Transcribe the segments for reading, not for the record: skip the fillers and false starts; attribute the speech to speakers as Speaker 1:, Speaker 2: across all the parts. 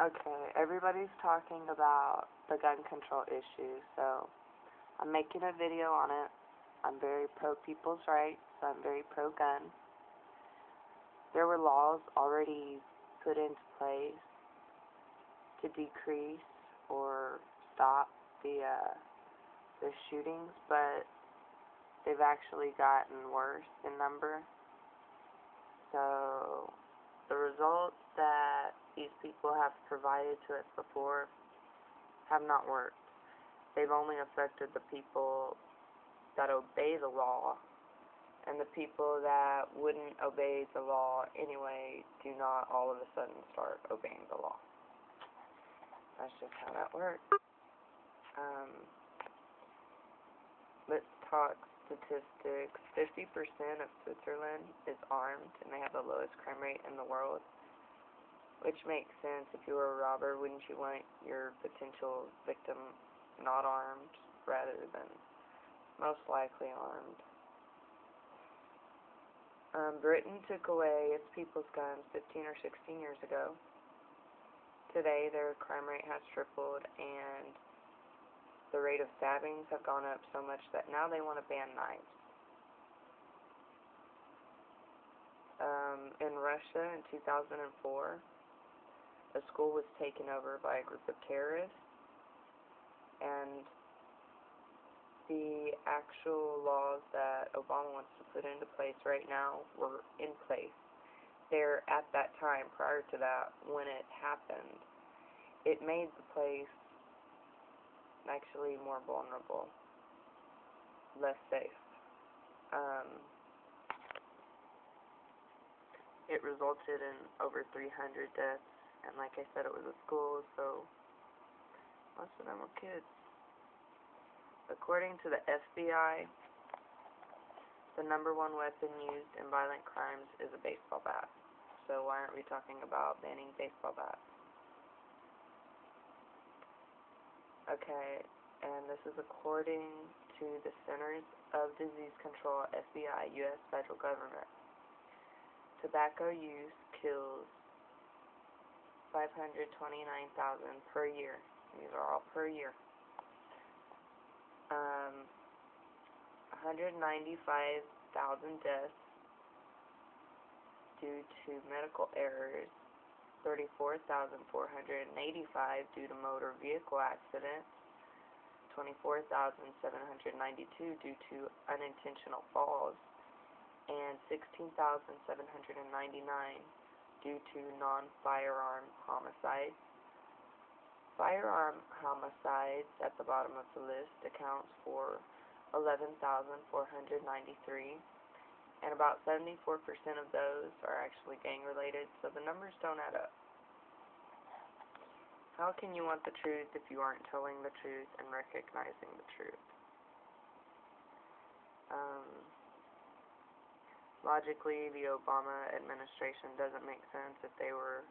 Speaker 1: Okay, everybody's talking about the gun control issue, so I'm making a video on it. I'm very pro people's rights, so I'm very pro gun. There were laws already put into place to decrease or stop the shootings, but they've actually gotten worse in number. So the results that these people have provided to us before have not worked. They've only affected the people that obey the law, and the people that wouldn't obey the law anyway do not all of a sudden start obeying the law. That's just how that works. Let's talk statistics. 50% of Switzerland is armed, and they have the lowest crime rate in the world, which makes sense. If you were a robber, wouldn't you want your potential victim not armed rather than most likely armed? Britain took away its people's guns 15 or 16 years ago. Today, their crime rate has tripled, and the rate of stabbings have gone up so much that now they want to ban knives. In Russia in 2004, a school was taken over by a group of terrorists, and the actual laws that Obama wants to put into place right now were in place. There at that time, prior to that, when it happened, it made the place actually more vulnerable, less safe. It resulted in over 300 deaths, and like I said, it was a school, so most of them were kids. According to the FBI, the number one weapon used in violent crimes is a baseball bat. So why aren't we talking about banning baseball bats? Okay, and this is according to the Centers of Disease Control, FBI, U.S. federal government. Tobacco use kills 529,000 per year. These are all per year. 195,000 deaths due to medical errors, 34,485 due to motor vehicle accidents, 24,792 due to unintentional falls, and 16,799 due to non-firearm homicides. Firearm homicides at the bottom of the list accounts for 11,493, and about 74% of those are actually gang-related, so the numbers don't add up. How can you want the truth if you aren't telling the truth and recognizing the truth? Logically, the Obama administration doesn't make sense. If they were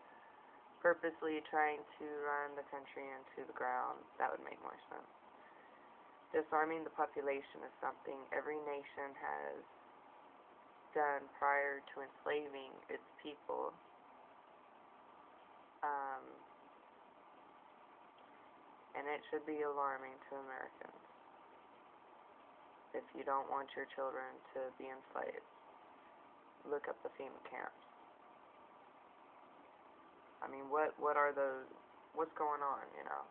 Speaker 1: purposely trying to run the country into the ground, that would make more sense. Disarming the population is something every nation has done prior to enslaving its people. And it should be alarming to Americans if you don't want your children to be enslaved. Look up the FEMA camps. I mean, what are those? What's going on, you know?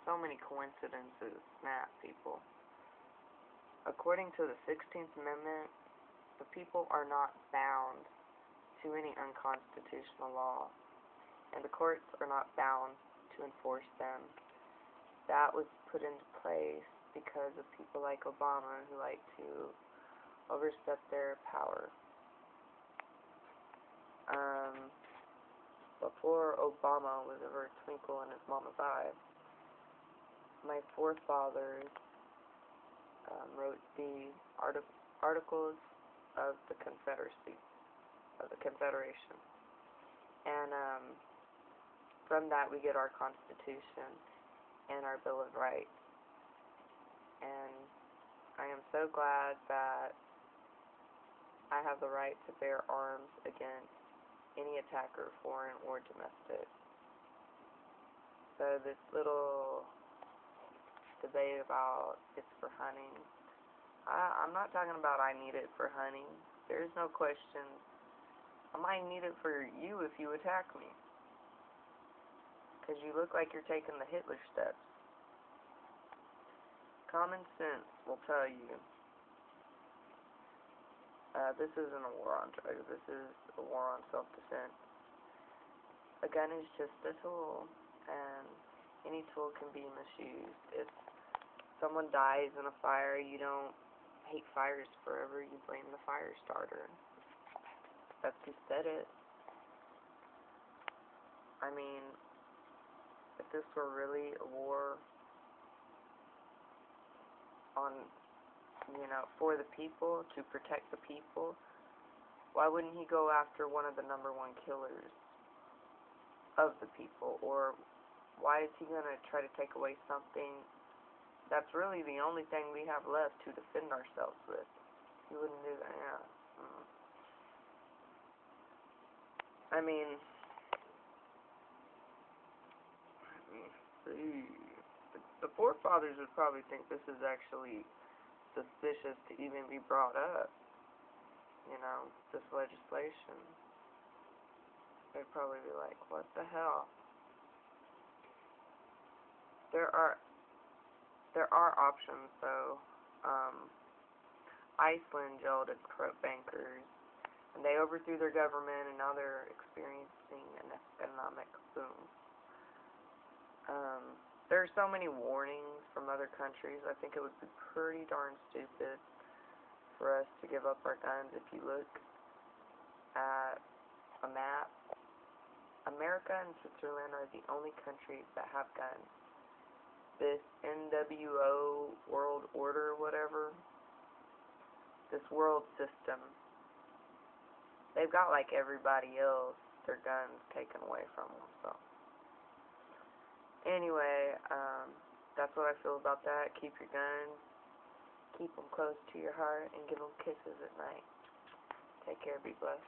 Speaker 1: So many coincidences, snap, people. According to the 16th Amendment, the people are not bound to any unconstitutional law, and the courts are not bound to enforce them. That was put into place because of people like Obama who like to overstep their power. Before Obama was ever a twinkle in his mama's eye, my forefathers wrote the Articles of the Confederacy, of the Confederation. And from that we get our Constitution and our Bill of Rights. And I am so glad that I have the right to bear arms against any attacker, foreign or domestic. So this little debate about it's for hunting. I'm not talking about I need it for hunting. There's no question. I might need it for you if you attack me. Because you look like you're taking the Hitler steps. Common sense will tell you this isn't a war on drugs. This is a war on self-defense. A gun is just a tool, and any tool can be misused. If someone dies in a fire, you don't hate fires forever. You blame the fire starter. That's who said it. I mean, if this were really a war on, for the people, to protect the people, why wouldn't he go after one of the #1 killers of the people? Or why is he going to try to take away something that's really the only thing we have left to defend ourselves with? He wouldn't do that, yeah. I mean, the forefathers would probably think this is actually suspicious to even be brought up, this legislation. They'd probably be like, what the hell? There are options, though. Iceland jailed its corrupt bankers, and they overthrew their government, and now they're experiencing an economic boom. There are so many warnings from other countries. I think it would be pretty darn stupid for us to give up our guns. If you look at a map, America and Switzerland are the only countries that have guns. This NWO world order, whatever, this world system, they've got like everybody else their guns taken away from them. So anyway, that's what I feel about that. Keep your guns, keep them close to your heart, and give them kisses at night. Take care, be blessed.